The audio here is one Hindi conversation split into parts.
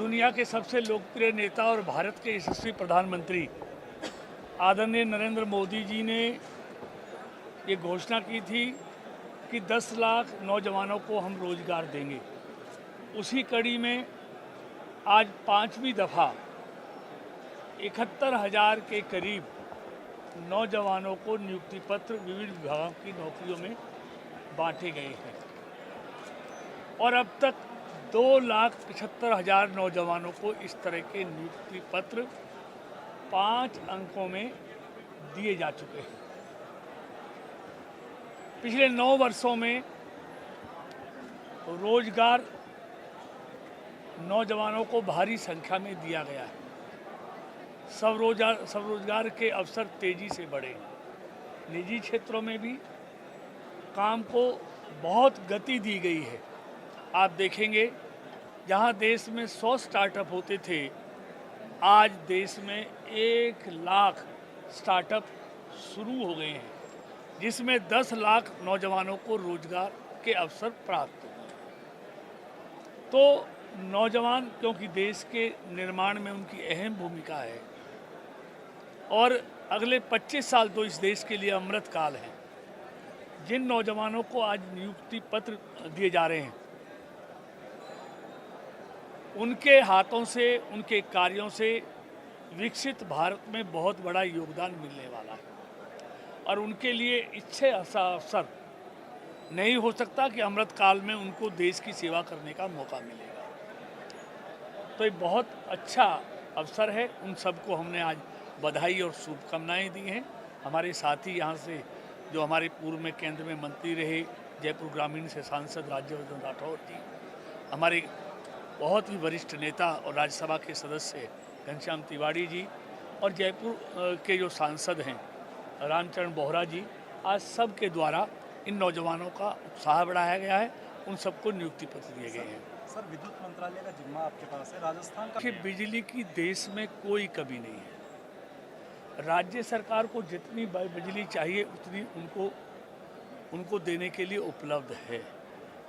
दुनिया के सबसे लोकप्रिय नेता और भारत के यशस्वी प्रधानमंत्री आदरणीय नरेंद्र मोदी जी ने ये घोषणा की थी कि 10 लाख नौजवानों को हम रोजगार देंगे। उसी कड़ी में आज 5वीं दफ़ा 71,000 के करीब नौजवानों को नियुक्ति पत्र विभिन्न विभागों की नौकरियों में बांटे गए हैं और अब तक 2,75,000 नौजवानों को इस तरह के नियुक्ति पत्र 5 अंकों में दिए जा चुके हैं। पिछले 9 वर्षों में रोजगार नौजवानों को भारी संख्या में दिया गया है। स्वरोजगार के अवसर तेजी से बढ़े। निजी क्षेत्रों में भी काम को बहुत गति दी गई है। आप देखेंगे जहां देश में 100 स्टार्टअप होते थे, आज देश में 1 लाख स्टार्टअप शुरू हो गए हैं, जिसमें 10 लाख नौजवानों को रोजगार के अवसर प्राप्त हुए। तो नौजवान, क्योंकि देश के निर्माण में उनकी अहम भूमिका है और अगले 25 साल तो इस देश के लिए अमृत काल है। जिन नौजवानों को आज नियुक्ति पत्र दिए जा रहे हैं, उनके हाथों से, उनके कार्यों से विकसित भारत में बहुत बड़ा योगदान मिलने वाला है और उनके लिए इससे ऐसा अवसर नहीं हो सकता कि अमृत काल में उनको देश की सेवा करने का मौका मिलेगा। तो ये बहुत अच्छा अवसर है। उन सबको हमने आज बधाई और शुभकामनाएं दी हैं। हमारे साथी यहाँ से जो हमारे पूर्व में केंद्र में मंत्री रहे, जयपुर ग्रामीण से सांसद राज्यवर्धन राठौर जी, हमारे बहुत ही वरिष्ठ नेता और राज्यसभा के सदस्य घनश्याम तिवारी जी और जयपुर के जो सांसद हैं रामचरण बोहरा जी, आज सब के द्वारा इन नौजवानों का उत्साह बढ़ाया गया है। उन सबको नियुक्ति पत्र दिए गए हैं। सर, विद्युत मंत्रालय का जिम्मा आपके पास है। राजस्थान का बिजली की देश में कोई कमी नहीं है। राज्य सरकार को जितनी बिजली चाहिए उतनी उनको देने के लिए उपलब्ध है।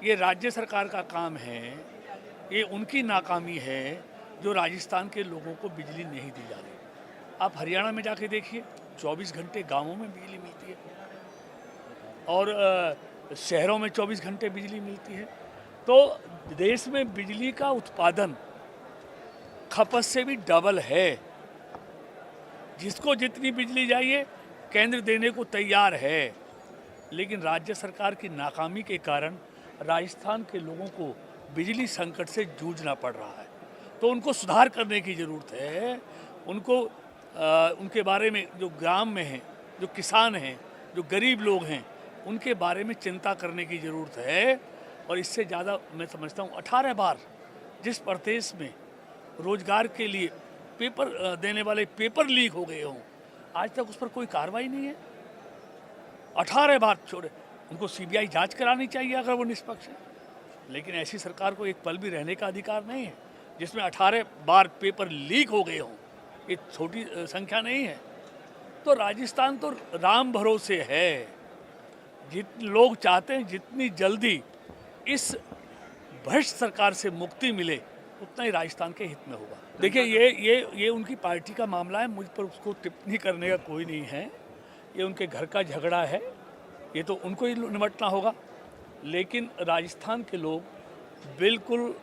ये राज्य सरकार का काम है। ये उनकी नाकामी है जो राजस्थान के लोगों को बिजली नहीं दी जा रही। आप हरियाणा में जाके देखिए, 24 घंटे गांवों में बिजली मिलती है और शहरों में 24 घंटे बिजली मिलती है। तो देश में बिजली का उत्पादन खपत से भी डबल है। जिसको जितनी बिजली चाहिए केंद्र देने को तैयार है, लेकिन राज्य सरकार की नाकामी के कारण राजस्थान के लोगों को बिजली संकट से जूझना पड़ रहा है। तो उनको सुधार करने की ज़रूरत है। उनको उनके बारे में, जो ग्राम में हैं, जो किसान हैं, जो गरीब लोग हैं, उनके बारे में चिंता करने की ज़रूरत है। और इससे ज़्यादा मैं समझता हूँ 18 बार जिस प्रदेश में रोजगार के लिए पेपर देने वाले पेपर लीक हो गए हों, आज तक उस पर कोई कार्रवाई नहीं है। 18 बार छोड़े, उनको सीबीआई जांच करानी चाहिए अगर वो निष्पक्ष है। लेकिन ऐसी सरकार को एक पल भी रहने का अधिकार नहीं है जिसमें 18 बार पेपर लीक हो गए हों। ये छोटी संख्या नहीं है। तो राजस्थान तो राम भरोसे है। जितने लोग चाहते हैं जितनी जल्दी इस भ्रष्ट सरकार से मुक्ति मिले, उतना ही राजस्थान के हित में होगा। देखिए, ये उनकी पार्टी का मामला है। मुझ पर उसको टिप्पणी करने का कोई नहीं है। ये उनके घर का झगड़ा है, ये तो उनको ही निपटना होगा। लेकिन राजस्थान के लोग बिल्कुल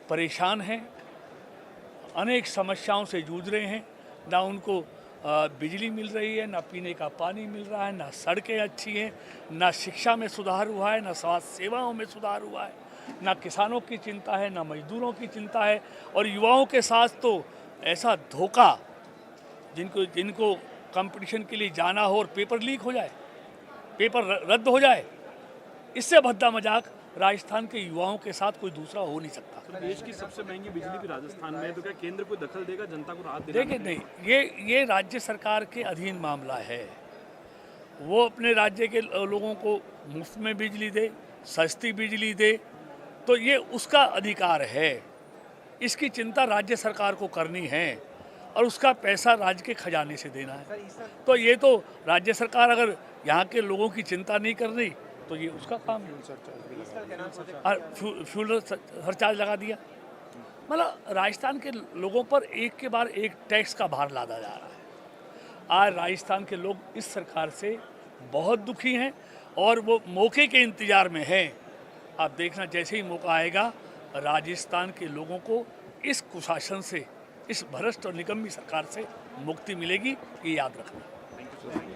परेशान हैं, अनेक समस्याओं से जूझ रहे हैं। ना उनको बिजली मिल रही है, ना पीने का पानी मिल रहा है, ना सड़कें अच्छी हैं, ना शिक्षा में सुधार हुआ है, ना स्वास्थ्य सेवाओं में सुधार हुआ है, ना किसानों की चिंता है, ना मजदूरों की चिंता है। और युवाओं के साथ तो ऐसा धोखा, जिनको कंपटीशन के लिए जाना हो और पेपर लीक हो जाए, पेपर रद्द हो जाए, इससे भद्दा मजाक राजस्थान के युवाओं के साथ कोई दूसरा हो नहीं सकता। तो देश की सबसे महंगी बिजली भी राजस्थान में है, तो क्या केंद्र कोई दखल देगा, जनता को राहत देगा? देखिए, नहीं, ये राज्य सरकार के अधीन मामला है। वो अपने राज्य के लोगों को मुफ्त में बिजली दे, सस्ती बिजली दे, तो ये उसका अधिकार है। इसकी चिंता राज्य सरकार को करनी है और उसका पैसा राज्य के खजाने से देना है। तो ये तो राज्य सरकार अगर यहाँ के लोगों की चिंता नहीं कर रही तो ये उसका काम है। फ्यूल सरचार्ज लगा दिया। मतलब राजस्थान के लोगों पर एक के बाद एक टैक्स का भार लादा जा रहा है। आज राजस्थान के लोग इस सरकार से बहुत दुखी हैं और वो मौके के इंतजार में हैं। आप देखना जैसे ही मौका आएगा राजस्थान के लोगों को इस कुशासन से, इस भ्रष्ट और निकम्मी सरकार से मुक्ति मिलेगी, ये याद रखना।